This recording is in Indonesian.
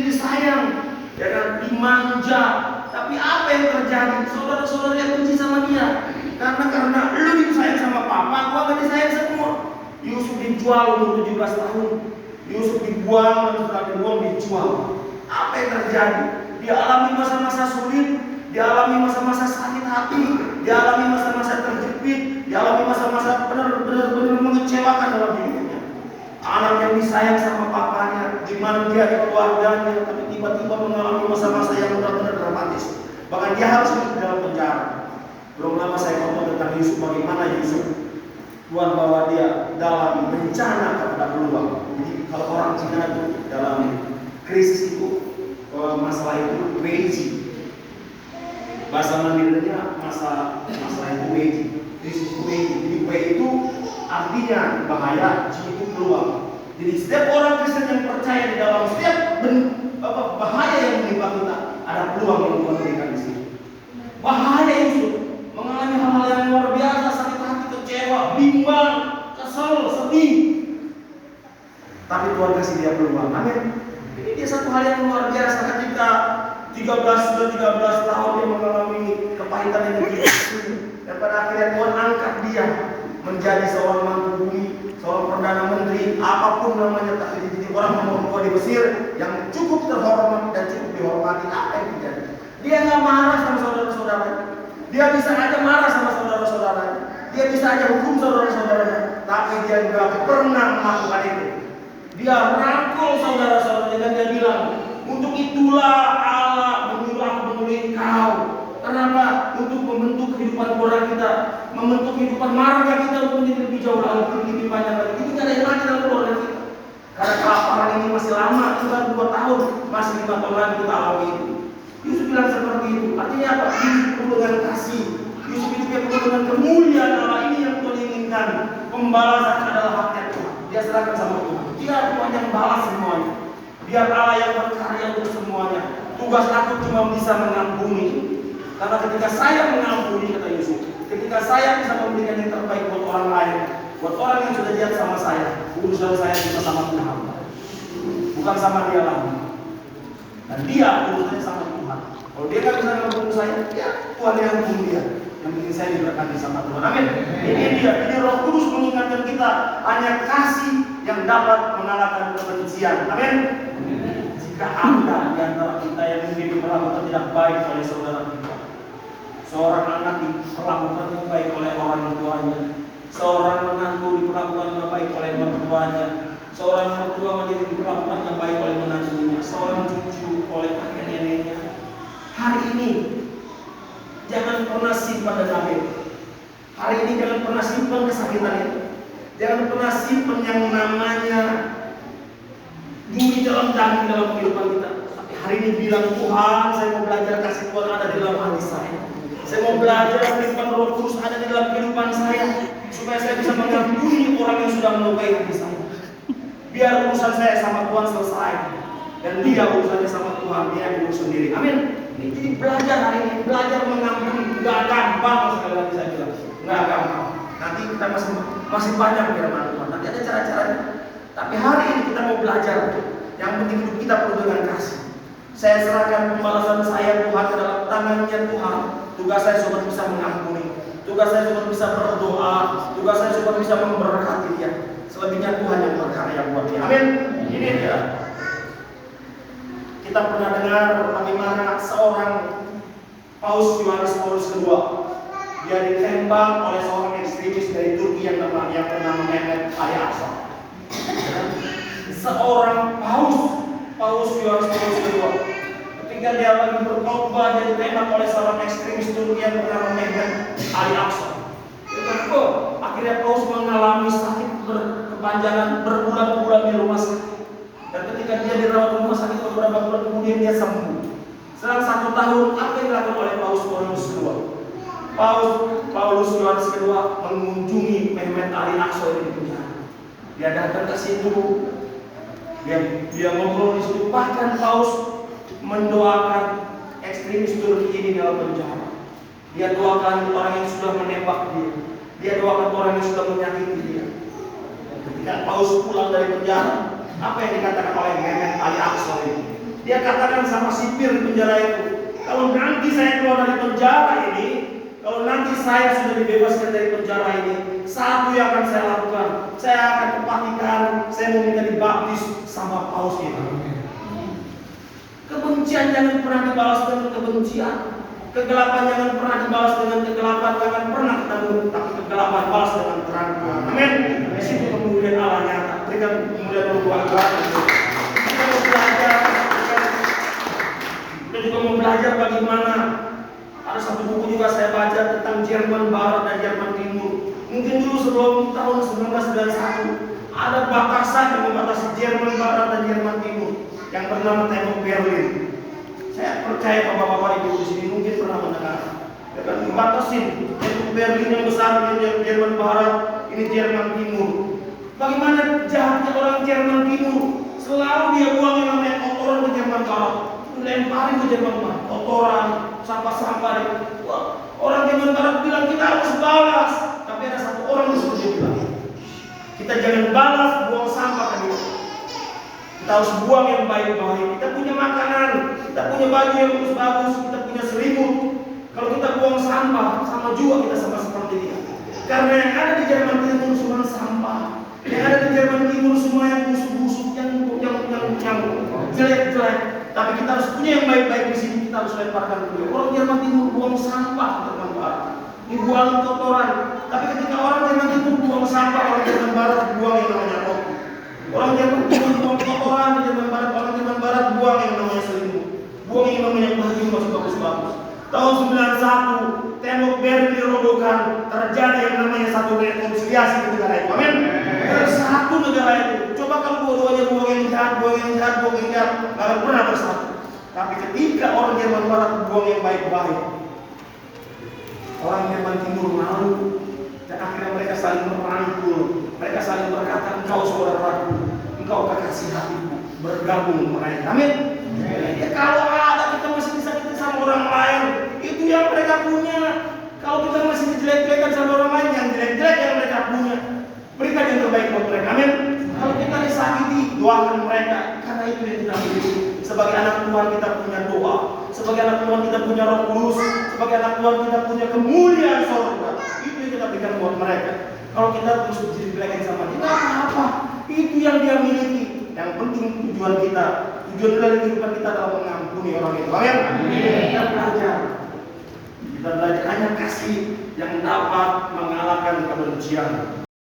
disayang, ya kan, dimanja. Tapi apa yang terjadi? Saudara-saudara yang benci sama dia. Karena lu disayang sama papa, gua gak disayang semua. Yusuf dijual umur 17 tahun. Yusuf dibuang dan setelah dibuang dijual. Apa yang terjadi? Dia alami masa-masa sulit, dia alami masa-masa sakit hati, dia alami masa-masa terjepit, dia alami masa-masa benar-benar mengecewakan dalam hidupnya. Anak yang disayang sama papanya, dimanja di keluarganya, tapi tiba-tiba mengalami masa-masa yang benar-benar dramatis. Bahkan dia harus hidup dalam penjara. Belum lama saya ngomong tentang Yusuf, bagaimana Yusuf Tuhan bawa dia dalam bencana kepada peluang. Jadi kalau orang Cina itu dalam krisis itu, masalah itu weji. Bahasa Mandiranya masalah itu weji. Krisis itu weji. Jadi W itu artinya bahaya, J itu peluang. Jadi setiap orang Kristen yang percaya di dalam setiap bahaya yang menimpa kita, ada peluang yang Tuhan berikan di sini. Bahaya itu mengalami hal-hal yang luar biasa, sakit hati, kecewa, bimbang, kesel, sedih. Tapi Tuhan kasih dia peluang. Amin. Ini dia satu hal yang luar biasa. Ketika 13 tahun dia mengalami kepahitan yang begitu, dan pada akhirnya Tuhan angkat dia menjadi seorang mantu bumi, seorang perdana menteri, apapun namanya, tapi jadi orang nomor 2 di Mesir yang cukup terhormat dan cukup dihormati. Apa yang terjadi? Dia nggak marah sama saudara-saudaranya. Dia bisa aja marah sama saudara-saudaranya. Dia bisa aja hukum saudara-saudaranya, tapi dia nggak pernah melakukan itu. Dia rangkul saudara-saudaranya dan dia bilang, untuk itulah Allah menyuruh aku menulis kau. Kenapa? Untuk membentuk kehidupan keluarga kita, membentuk kehidupan marga kita untuk menjadi lebih jauh lagi, lebih panjang lagi. Itu tidak ada yang mati dalam keluarga kita. Karena kelaparan ini masih lama, sudah 2 tahun, masih 5 tahun lagi kita alami itu. Yusuf bilang seperti itu. Artinya apa? Yusuf penuh dengan kasih. Yusuf itu penuh dengan kemuliaan Allah. Ini yang Tuhan inginkan. Pembalasan adalah haknya Tuhan. Dia serahkan sama Tuhan. Biar Tuhan yang balas semuanya. Biar Allah yang berkarya untuk semuanya. Tugas aku cuma bisa mengampuni. Karena ketika saya mengampuni, kata Yusuf, ketika saya bisa memberikan yang terbaik buat orang lain, buat orang yang sudah jahat sama saya, urusan saya bisa sama Tuhan, bukan sama dia lagi. Dan dia urusannya sama Tuhan. Kalau dia nggak bisa mengampuni saya, ya Tuhan yang mengampuni dia. Yang penting saya diberkati sama Tuhan. Amin. Ini dia. Ini Roh Kudus mengingatkan kita, hanya kasih yang dapat mengalahkan kebencian. Amin. Jika ada di antara kita yang mungkin diperlakukan tidak baik oleh saudara kita, seorang anak diperlakukan tidak baik oleh orang tuanya, seorang menantu diperlakukan tidak baik oleh mertuanya, seorang mertua menjadi diperlakukan tidak baik oleh menantunya, seorang cucu oleh kakek neneknya. Hari ini jangan pernah simpan dendam itu. Hari ini jangan pernah simpan kesakitan itu. Jangan pernah simpan yang namanya duri dalam daging dalam kehidupan kita. Tapi hari ini bilang, Tuhan, saya mau belajar kasih Tuhan ada di dalam hati saya. Saya mau belajar simpan Roh Kudus ada di dalam kehidupan saya, supaya saya bisa mengampuni orang yang sudah melukai hati saya. Biar urusan saya sama Tuhan selesai, dan dia urusannya sama Tuhan, dia yang urus sendiri. Amin. Jadi belajar hari ini, belajar mengampuni. Nggak gampang, sekali lagi saya bilang, nggak gampang. Nanti kita masih banyak firman Tuhan. Nanti ada cara-caranya. Tapi hari ini kita mau belajar. Yang penting hidup kita penuh dengan kasih. Saya serahkan pembalasan saya Tuhan ke dalam tangannya Tuhan. Tugas saya cuma bisa mengampuni. Tugas saya cuma bisa berdoa. Tugas saya cuma bisa memberkati dia. Selebihnya Tuhan yang berkarya buat dia. Amin. Ini dia. Kita pernah dengar bagaimana seorang Paus Yohanes Paulus II, dia ditembak oleh seorang ekstremis dari Turki yang bernama Mehmet Ali Aksa. Seorang Paus Yohanes Paulus II, ketika dia lagi berkhotbah, dia ditembak oleh seorang ekstremis Turki yang bernama Mehmet Ali Aksa. Akhirnya Paus mengalami sakit berkepanjangan berbulan-bulan di rumah sakit. Dan ketika dia dirawat di rumah sakit beberapa bulan kemudian dia sembuh. Setelah 1 tahun, apa yang dilakukan oleh Paus Yohanes II? Paulus Yohanes II mengunjungi Mehmet Ali Aksa di penjara. Dia datang ke situ, dia ngobrol di situ. Bahkan Paus mendoakan ekstremis Turki ini dalam penjara. Dia doakan orang yang sudah menembak dia. Dia doakan orang yang sudah menyakiti dia. Ketika Paus pulang dari penjara, apa yang dikatakan oleh Mehmet Ali Aksa ini? Dia katakan sama sipir di penjara itu, kalau nanti saya keluar dari penjara ini, kalau nanti saya sudah dibebaskan dari penjara ini, satu yang akan saya lakukan, saya akan kepatikan, saya mau minta dibaptis sama paus itu. Kebencian jangan pernah dibalas dengan kebencian. Kegelapan jangan pernah dibalas dengan kegelapan. Jangan pernah kita tapi kegelapan balas dengan terang. Amin. Di situ kemudian Allah nyata. Berikan kemudian berbuat-buat. Kita mau belajar. Kita juga mau belajar bagaimana. Ada satu buku juga saya baca tentang Jerman Barat dan Jerman Timur. Mungkin dulu sebelum tahun 1991 ada batasan yang membatasi Jerman Barat dan Jerman Timur yang bernama Tembok Berlin. Saya percaya bapak-bapak ibu di sini mungkin pernah mendengar. Ya kan dibatasin Tembok Berlin yang besar, yang Jerman Barat, ini Jerman Timur. Bagaimana jahatnya orang Jerman Timur? Selalu dia buang yang namanya kotoran ke Jerman Barat, lemparin ke Jerman Barat, kotoran, sampah-sampah. Wah, orang Jerman Barat bilang kita harus balas, tapi ada satu orang di situ bilang kita jangan balas, buang sampah ke dia. Kita harus buang yang baik-baik. Kita punya makanan, kita punya baju yang bagus-bagus, kita punya selimut. Kalau kita buang sampah, sama juga kita sama seperti dia. Karena yang ada di Jerman Timur cuma sampah. Yang ada di Jerman Timur semua yang busuk-busuk, yang jelek-jelek. Tapi kita harus punya yang baik-baik di sini. Kita harus lemparkan ke dia. Orang Jerman Timur buang sampah ke Jerman Barat. Ini buang kotoran. Tapi ketika orang Jerman Timur buang sampah, orang Jerman Barat buang yang namanya rokok. Orang Jerman Timur buang kotoran, di Jerman Barat, orang Jerman Barat buang yang namanya selimut, buang yang namanya baju masih bagus-bagus. Tahun 91 Tembok Berlin dirobohkan, terjadi yang namanya satu rekonsiliasi di negara itu. Amin. Bersatu negara itu. Coba kalau dua-duanya buang yang jahat, nggak akan pernah bersatu. Tapi ketika orang Jerman Barat buang yang baik-baik, orang Jerman Timur malu, dan akhirnya mereka saling merangkul. Mereka saling berkata, engkau saudaraku, engkau kekasih hatiku, bergabung mereka. Amin. Ya, kalau ada kita masih disakiti sama orang lain, itu yang mereka punya. Kalau kita masih dijelek-jelekan sama orang lain, yang jelek-jelek yang mereka punya, berikan yang terbaik buat mereka. Amin. Kalau kita disakiti, doakan mereka, karena itu yang kita miliki. Sebagai anak Tuhan kita punya doa, sebagai anak Tuhan kita punya Roh Kudus, sebagai anak Tuhan kita punya kemuliaan surga. Itu yang kita berikan buat mereka. Kalau kita terus dijelekin sama dia, apa? Itu yang dia miliki. Yang penting tujuan dari kehidupan kita adalah mengampuni orang itu. Amin. Kita belajar hanya kasih yang dapat mengalahkan kebencian.